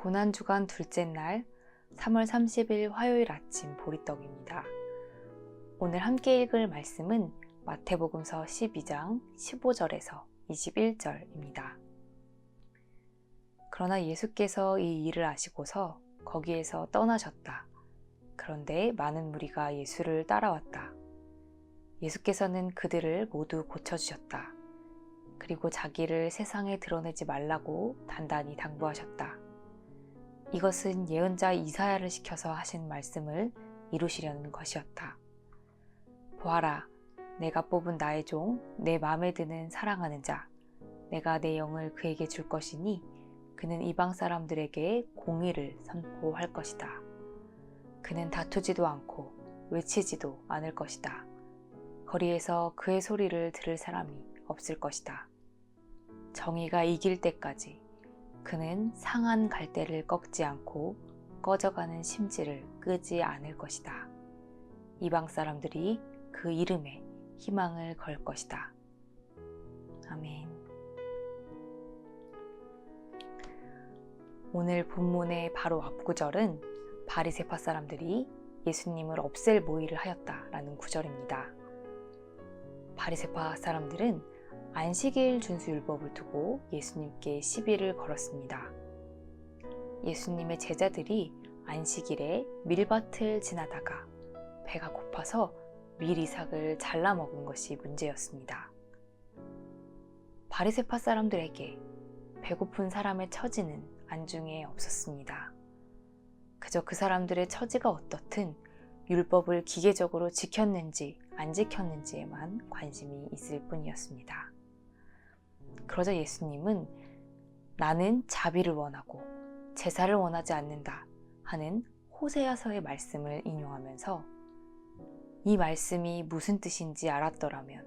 고난주간 둘째 날 3월 30일 화요일 아침 보리떡입니다. 오늘 함께 읽을 말씀은 마태복음서 12장 15절에서 21절입니다. 그러나 예수께서 이 일을 아시고서 거기에서 떠나셨다. 그런데 많은 무리가 예수를 따라왔다. 예수께서는 그들을 모두 고쳐주셨다. 그리고 자기를 세상에 드러내지 말라고 단단히 당부하셨다. 이것은 예언자 이사야를 시켜서 하신 말씀을 이루시려는 것이었다. 보아라, 내가 뽑은 나의 종, 내 마음에 드는 사랑하는 자, 내가 내 영을 그에게 줄 것이니 그는 이방 사람들에게 공의를 선포할 것이다. 그는 다투지도 않고 외치지도 않을 것이다. 거리에서 그의 소리를 들을 사람이 없을 것이다. 정의가 이길 때까지 그는 상한 갈대를 꺾지 않고 꺼져가는 심지를 끄지 않을 것이다. 이방 사람들이 그 이름에 희망을 걸 것이다. 아멘. 오늘 본문의 바로 앞구절은 바리새파 사람들이 예수님을 없앨 모의를 하였다라는 구절입니다. 바리새파 사람들은 안식일 준수 율법을 두고 예수님께 시비를 걸었습니다. 예수님의 제자들이 안식일에 밀밭을 지나다가 배가 고파서 밀이삭을 잘라 먹은 것이 문제였습니다. 바리새파 사람들에게 배고픈 사람의 처지는 안중에 없었습니다. 그저 그 사람들의 처지가 어떻든 율법을 기계적으로 지켰는지 안 지켰는지에만 관심이 있을 뿐이었습니다. 그러자 예수님은 나는 자비를 원하고 제사를 원하지 않는다 하는 호세아서의 말씀을 인용하면서 이 말씀이 무슨 뜻인지 알았더라면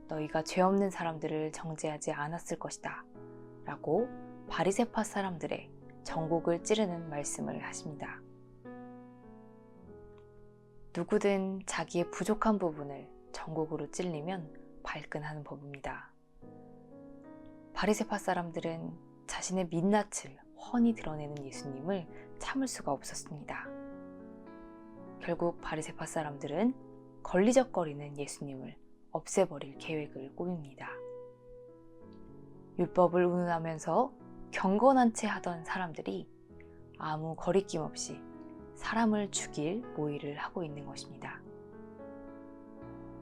너희가 죄 없는 사람들을 정죄하지 않았을 것이다 라고 바리새파 사람들의 전곡을 찌르는 말씀을 하십니다. 누구든 자기의 부족한 부분을 전곡으로 찔리면 발끈하는 법입니다. 바리새파 사람들은 자신의 민낯을 훤히 드러내는 예수님을 참을 수가 없었습니다. 결국 바리새파 사람들은 걸리적거리는 예수님을 없애버릴 계획을 꾸밉니다. 율법을 운운하면서 경건한 채 하던 사람들이 아무 거리낌 없이 사람을 죽일 모의를 하고 있는 것입니다.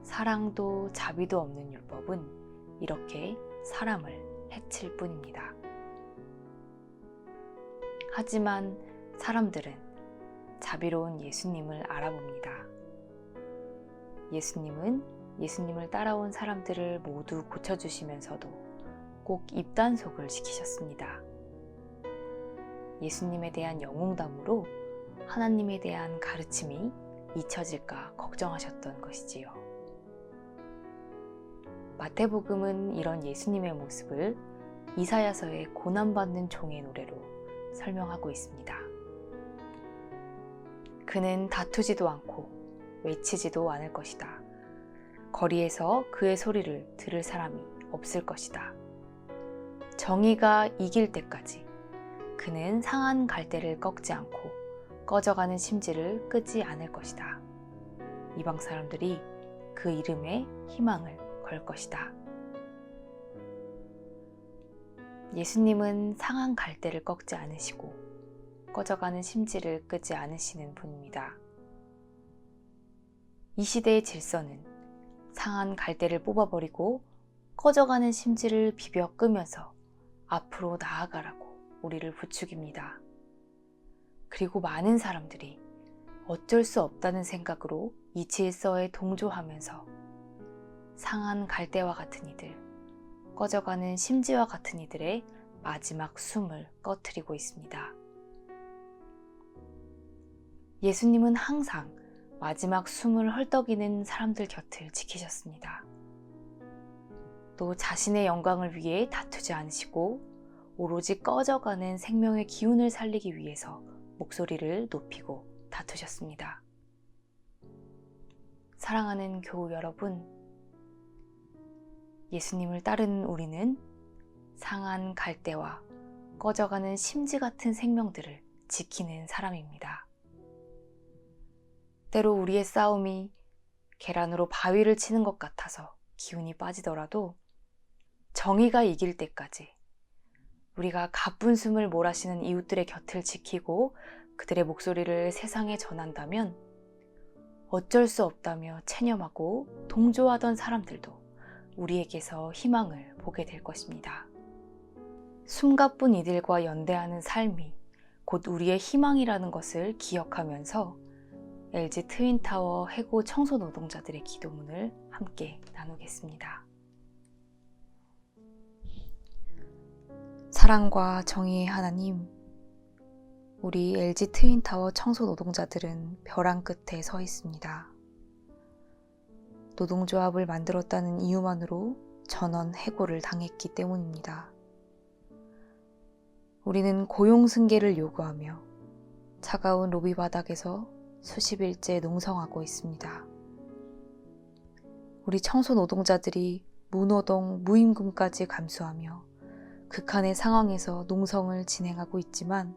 사랑도 자비도 없는 율법은 이렇게 사람을 해칠 뿐입니다. 하지만 사람들은 자비로운 예수님을 알아봅니다. 예수님은 예수님을 따라온 사람들을 모두 고쳐주시면서도 꼭 입단속을 시키셨습니다. 예수님에 대한 영웅담으로 하나님에 대한 가르침이 잊혀질까 걱정하셨던 것이지요. 마태복음은 이런 예수님의 모습을 이사야서의 고난받는 종의 노래로 설명하고 있습니다. 그는 다투지도 않고 외치지도 않을 것이다. 거리에서 그의 소리를 들을 사람이 없을 것이다. 정의가 이길 때까지 그는 상한 갈대를 꺾지 않고 꺼져가는 심지를 끄지 않을 것이다. 이방 사람들이 그 이름에 희망을 걸 것이다. 예수님은 상한 갈대를 꺾지 않으시고 꺼져가는 심지를 끄지 않으시는 분입니다. 이 시대의 질서는 상한 갈대를 뽑아버리고 꺼져가는 심지를 비벼 끄면서 앞으로 나아가라고 우리를 부추깁니다. 그리고 많은 사람들이 어쩔 수 없다는 생각으로 이 질서에 동조하면서 상한 갈대와 같은 이들, 꺼져가는 심지와 같은 이들의 마지막 숨을 꺼트리고 있습니다. 예수님은 항상 마지막 숨을 헐떡이는 사람들 곁을 지키셨습니다. 또 자신의 영광을 위해 다투지 않으시고 오로지 꺼져가는 생명의 기운을 살리기 위해서 목소리를 높이고 다투셨습니다. 사랑하는 교우 여러분, 예수님을 따르는 우리는 상한 갈대와 꺼져가는 심지 같은 생명들을 지키는 사람입니다. 때로 우리의 싸움이 계란으로 바위를 치는 것 같아서 기운이 빠지더라도 정의가 이길 때까지 우리가 가쁜 숨을 몰아쉬는 이웃들의 곁을 지키고 그들의 목소리를 세상에 전한다면 어쩔 수 없다며 체념하고 동조하던 사람들도 우리에게서 희망을 보게 될 것입니다. 숨가쁜 이들과 연대하는 삶이 곧 우리의 희망이라는 것을 기억하면서 LG 트윈타워 해고 청소 노동자들의 기도문을 함께 나누겠습니다. 사랑과 정의의 하나님, 우리 LG 트윈타워 청소 노동자들은 벼랑 끝에 서 있습니다. 노동조합을 만들었다는 이유만으로 전원 해고를 당했기 때문입니다. 우리는 고용 승계를 요구하며 차가운 로비 바닥에서 수십 일째 농성하고 있습니다. 우리 청소 노동자들이 무노동, 무임금까지 감수하며 극한의 상황에서 농성을 진행하고 있지만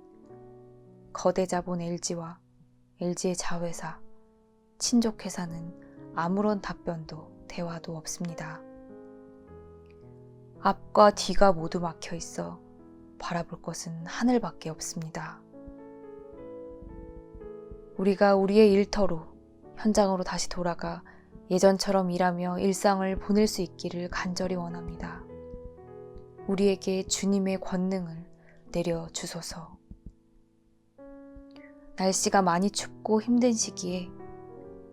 거대 자본 LG와 LG의 자회사, 친족회사는 아무런 답변도 대화도 없습니다. 앞과 뒤가 모두 막혀 있어 바라볼 것은 하늘밖에 없습니다. 우리가 우리의 일터로, 현장으로 다시 돌아가 예전처럼 일하며 일상을 보낼 수 있기를 간절히 원합니다. 우리에게 주님의 권능을 내려주소서. 날씨가 많이 춥고 힘든 시기에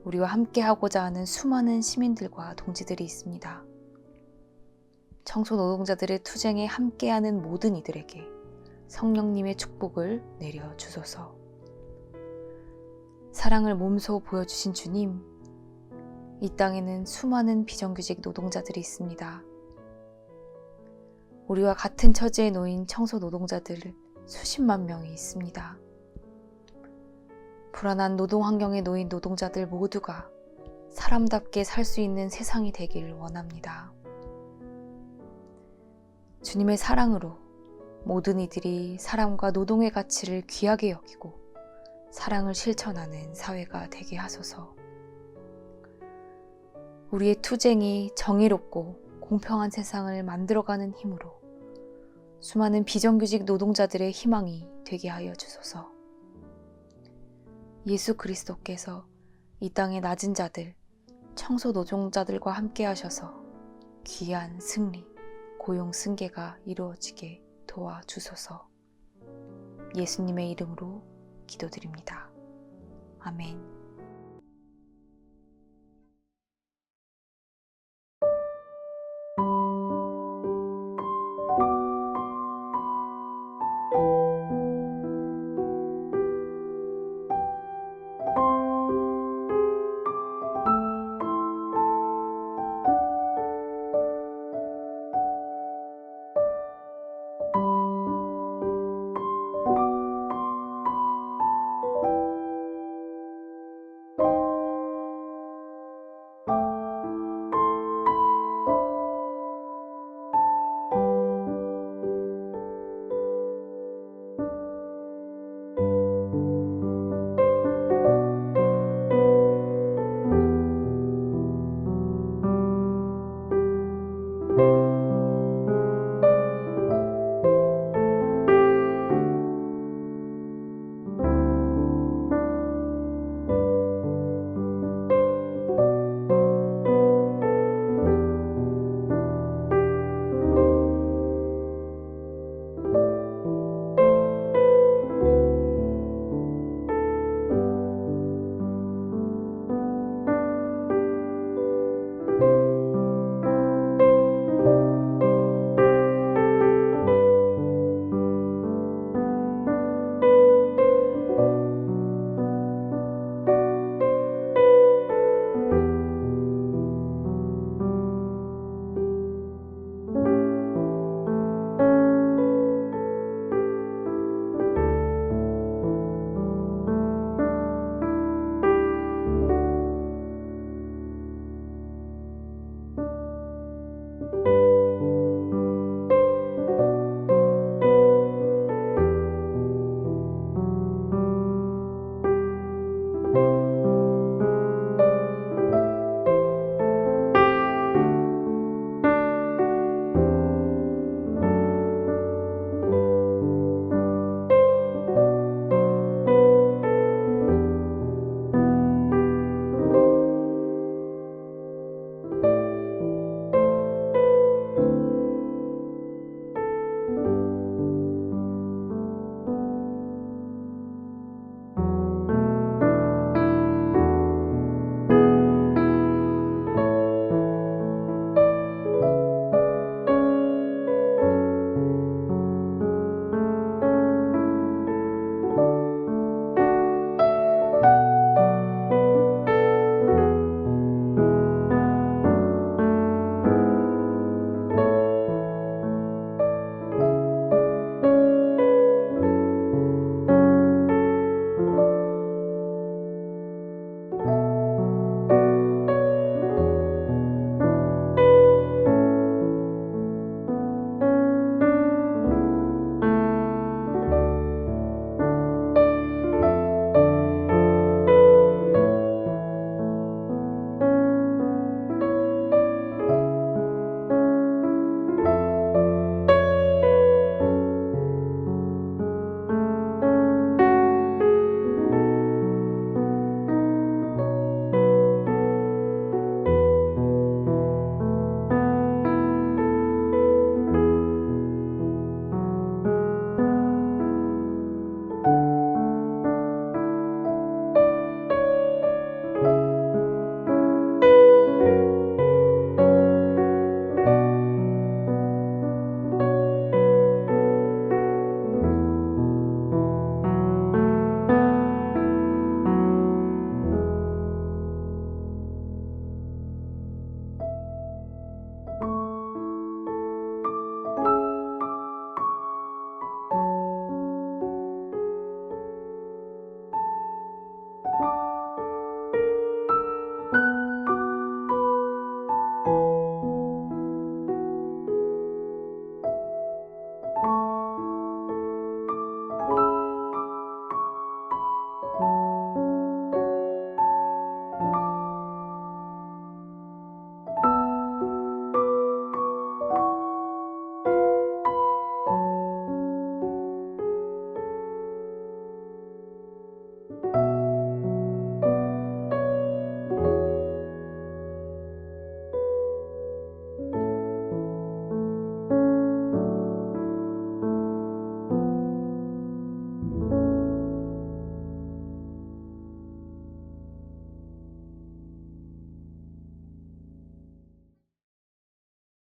우리와 함께 하고자 하는 수많은 시민들과 동지들이 있습니다. 청소 노동자들의 투쟁에 함께하는 모든 이들에게 성령님의 축복을 내려주소서. 사랑을 몸소 보여주신 주님, 이 땅에는 수많은 비정규직 노동자들이 있습니다. 우리와 같은 처지에 놓인 청소 노동자들 수십만 명이 있습니다. 불안한 노동 환경에 놓인 노동자들 모두가 사람답게 살 수 있는 세상이 되길 원합니다. 주님의 사랑으로 모든 이들이 사람과 노동의 가치를 귀하게 여기고 사랑을 실천하는 사회가 되게 하소서. 우리의 투쟁이 정의롭고 공평한 세상을 만들어가는 힘으로 수많은 비정규직 노동자들의 희망이 되게 하여 주소서. 예수 그리스도께서 이 땅의 낮은 자들, 청소 노동자들과 함께 하셔서 귀한 승리, 고용 승계가 이루어지게 도와주소서. 예수님의 이름으로 기도드립니다. 아멘.